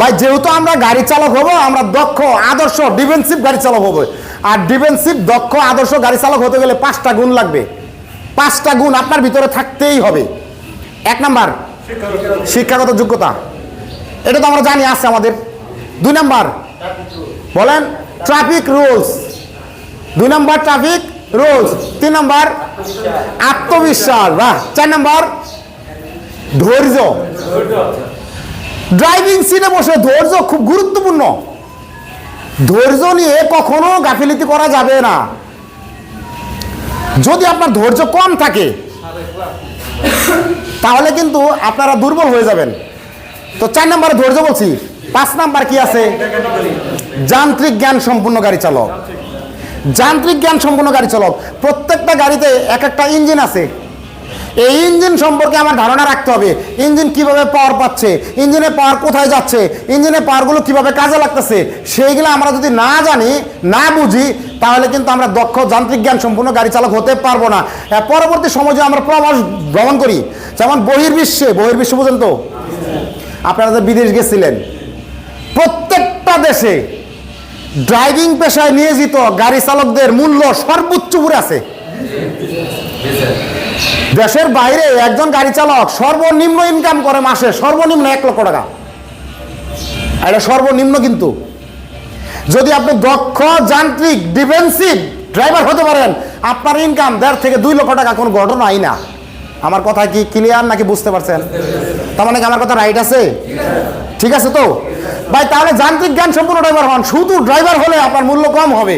ভাই যেহেতু আমরা গাড়ি চালক হব, আমরা দক্ষ আদর্শ ডিফেন্সিভ গাড়ি চালক হবো। আর ডিফেন্সিভ দক্ষ আদর্শ গাড়ি চালক হতে গেলে 5টা গুণ লাগবে। 5টা গুণ আপনার ভিতরে থাকতেই হবে। 1 নাম্বার শিক্ষাগত যোগ্যতা, এটা তো আমরা জানি আছে আমাদের। 2 নাম্বার বলেন traffic rules, 2 number traffic rules. 3 number আত্মবিশ্বাস, বাহ। 4 নাম্বার ধৈর্য। ড্রাইভিং সিটে বসে ধৈর্য খুব গুরুত্বপূর্ণ। ধৈর্য নিয়ে কখনো গাফিলতি করা যাবে না। যদি আপনার ধৈর্য কম থাকে তাহলে কিন্তু আপনারা দুর্বল হয়ে যাবেন। তো 4 নাম্বারে ধৈর্য বলছি। 5 নাম্বার কি আছে? যান্ত্রিক জ্ঞান সম্পূর্ণ গাড়ি চালক। যান্ত্রিক জ্ঞান সম্পূর্ণ গাড়ি চালক। প্রত্যেকটা গাড়িতে এক একটা ইঞ্জিন আছে। এই ইঞ্জিন সম্পর্কে আমার ধারণা রাখতে হবে। ইঞ্জিন কিভাবে পাওয়ার পাচ্ছে, ইঞ্জিনের পাওয়ার কোথায় যাচ্ছে, ইঞ্জিনের পাওয়ারগুলো কিভাবে কাজে লাগতেছে, সেইগুলো আমরা যদি না জানি, না বুঝি, তাহলে কিন্তু আমরা দক্ষ যান্ত্রিক জ্ঞান সম্পূর্ণ গাড়ি চালক হতে পারবো না। পরবর্তী সময় যে আমরা প্রবাস ভ্রমণ করি, যেমন বহির্বিশ্বে বুঝেন তো, আপনারা যে বিদেশ গেছিলেন, প্রত্যেকটা দেশে ড্রাইভিং পেশায় নিয়োজিত গাড়ি চালকদের মূল্য সর্বোচ্চ উপরে আছে। দেশের বাইরে একজন গাড়ি চালক সর্বনিম্ন ইনকাম করে মাসে সর্বনিম্ন 1 লক্ষ টাকা। এটা সর্বনিম্ন। কিন্তু যদি আপনি দক্ষ যান্ত্রিক ডিফেন্সিভ ড্রাইভার হতে পারেন, আপনার ইনকাম 1.5 থেকে 2 লক্ষ টাকা কোনো ঘটনাই না। আমার কথা কি ক্লিয়ার নাকি বুঝতে পারছেন? তার মানে কি আমার কথা রাইট আছে? ঠিক আছে তো ভাই? তাহলে যান্ত্রিক জ্ঞান সম্পূর্ণ ড্রাইভার হন। শুধু ড্রাইভার হলে আপনার মূল্য কম হবে।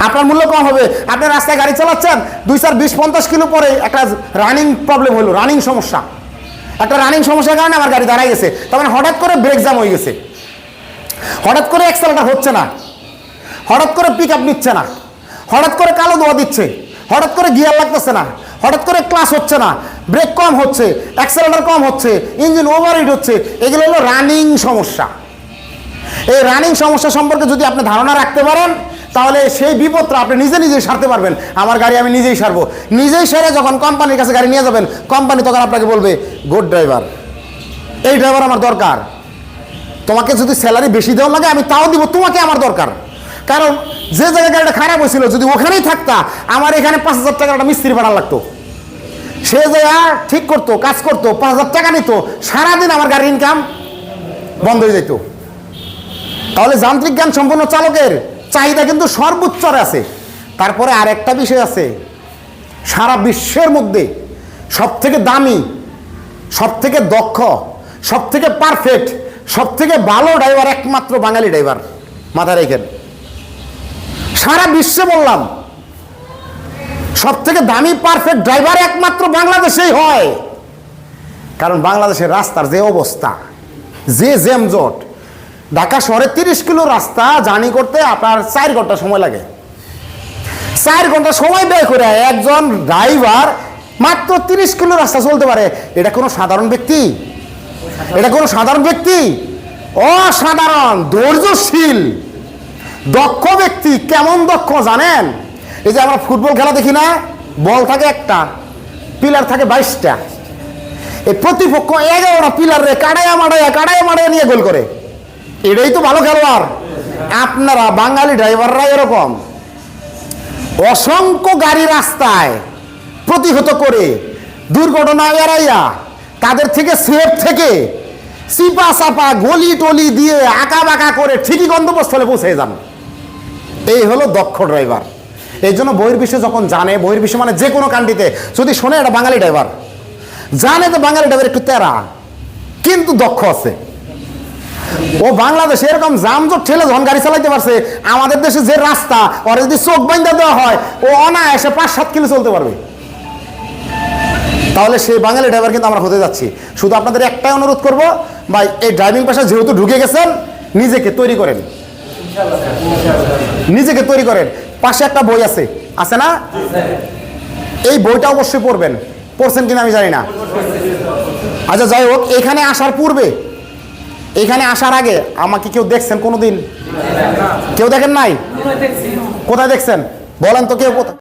আপনার মূল্য কম হবে। আপনি রাস্তায় গাড়ি চালাচ্ছেন, 2, 4, 20, 50 কিলো পরে একটা রানিং প্রবলেম হলো, রানিং সমস্যা। একটা রানিং সমস্যার কারণে আমার গাড়ি দাঁড়াই গেছে। তার মানে হঠাৎ করে ব্রেক জ্যাম হয়ে গেছে, হঠাৎ করে অ্যাক্সেলারেটর হচ্ছে না, হঠাৎ করে পিক আপ নিচ্ছে না, হঠাৎ করে কালো ধোয়া দিচ্ছে, হঠাৎ করে গিয়ার লাগতেছে না, হঠাৎ করে ক্লাস হচ্ছে না, ব্রেক কম হচ্ছে, অ্যাক্সেলারেটর কম হচ্ছে, ইঞ্জিন ওভারহিট হচ্ছে। এগুলো হলো রানিং সমস্যা। এই রানিং সমস্যা সম্পর্কে যদি আপনি ধারণা রাখতে পারেন, তাহলে সেই বিপদটা আপনি নিজেই সারতে পারবেন। আমার গাড়ি আমি নিজেই সারবো। নিজেই সেরে যখন কোম্পানির কাছে গাড়ি নিয়ে যাবেন, কোম্পানি তখন আপনাকে বলবে, গুড ড্রাইভার, এই ড্রাইভার আমার দরকার। তোমাকে যদি স্যালারি বেশি দেওয়া লাগে আমি তাও দিব, তোমাকে আমার দরকার। কারণ যে জায়গায় গাড়িটা খারাপ হয়েছিল, যদি ওখানেই থাকতা, আমার এখানে 5,000 টাকার একটা মিস্ত্রি ভাড়া লাগতো। সে জায়গা ঠিক করতো, কাজ করতো, 5,000 টাকা নিত, সারাদিন আমার গাড়ির ইনকাম বন্ধ হয়ে যেত। তাহলে যান্ত্রিক জ্ঞান সম্পন্ন চালকের চাহিদা কিন্তু সর্বোচ্চ আছে। তারপরে আর একটা বিষয় আছে, সারা বিশ্বের মধ্যে সবথেকে দামি, সবথেকে দক্ষ, সবথেকে পারফেক্ট, সবথেকে ভালো ড্রাইভার একমাত্র বাঙালি ড্রাইভার। মাথায় রেখেন, সারা বিশ্বে বললাম, সবথেকে দামি পারফেক্ট ড্রাইভার একমাত্র বাংলাদেশেই হয়। কারণ বাংলাদেশের রাস্তার যে অবস্থা, যে জ্যামজট, ঢাকা শহরে 30 কিলো রাস্তা জার্নি করতে আপনার 4 ঘন্টা সময় লাগে। 4 ঘন্টা সময় ব্যয় করে একজন ড্রাইভার মাত্র 30 কিলো রাস্তা চলতে পারে। এটা কোনো সাধারণ ব্যক্তি? এটা কোনো সাধারণ ব্যক্তি? অসাধারণ ধৈর্যশীল দক্ষ ব্যক্তি। কেমন দক্ষ জানেন? এই যে আমরা ফুটবল খেলা দেখি না, বল থাকে একটা, পিলার থাকে 22টা, এই প্রতিপক্ষ 11টা পিলারে কাটাইয়া মাড়াইয়া নিয়ে গোল করে। এটাই তো ভালো খেলোয়াড়। আপনারা বাঙালি ড্রাইভাররা এরকম অসংখ্য গাড়ি রাস্তায় প্রতিহত করে, দুর্ঘটনা এড়াইয়া, তাদের থেকে সেফ থেকে চিপা চাপা গলি টলি দিয়ে আঁকা বাঁকা করে ঠিকই গন্তব্যস্থলে পৌঁছে যান। এই হলো দক্ষ ড্রাইভার। এই জন্য বহির্বিশ্বে যখন জানে, বহির্বিশ্ব মানে যে কোনো কান্ট্রিতে যদি শোনে এটা বাঙালি ড্রাইভার, জানে তো বাঙালি ড্রাইভার একটু তেরা কিন্তু দক্ষ আছে। ও বাংলাদেশে এরকম জামজট ঠেলে যখন গাড়ি চালাইতে পারছে, আমাদের দেশে যে রাস্তা, ওর যদি চোখ বাইন্ধা দেওয়া হয়, ও অনায়াসে 5-7 কিলো চলতে পারবে। তাহলে সেই বাঙালি ড্রাইভার কিন্তু আমরা হতে যাচ্ছি। শুধু আপনাদের একটাই অনুরোধ করব, ভাই এই ড্রাইভিং পেশা যেহেতু ঢুকে গেছেন, নিজেকে তৈরি করেন, নিজেকে তৈরি করেন। পাশে একটা বই আছে, আছে না? এই বইটা অবশ্যই পড়বেন। পড়ছেন কিনা আমি জানি না। আচ্ছা যাই হোক, এখানে আসার পূর্বে, এখানে আসার আগে আমাকে কেউ দেখছেন কোনোদিন? কেউ দেখেন নাই? কোথায় দেখছেন বলেন তো? কেউ কোথায়?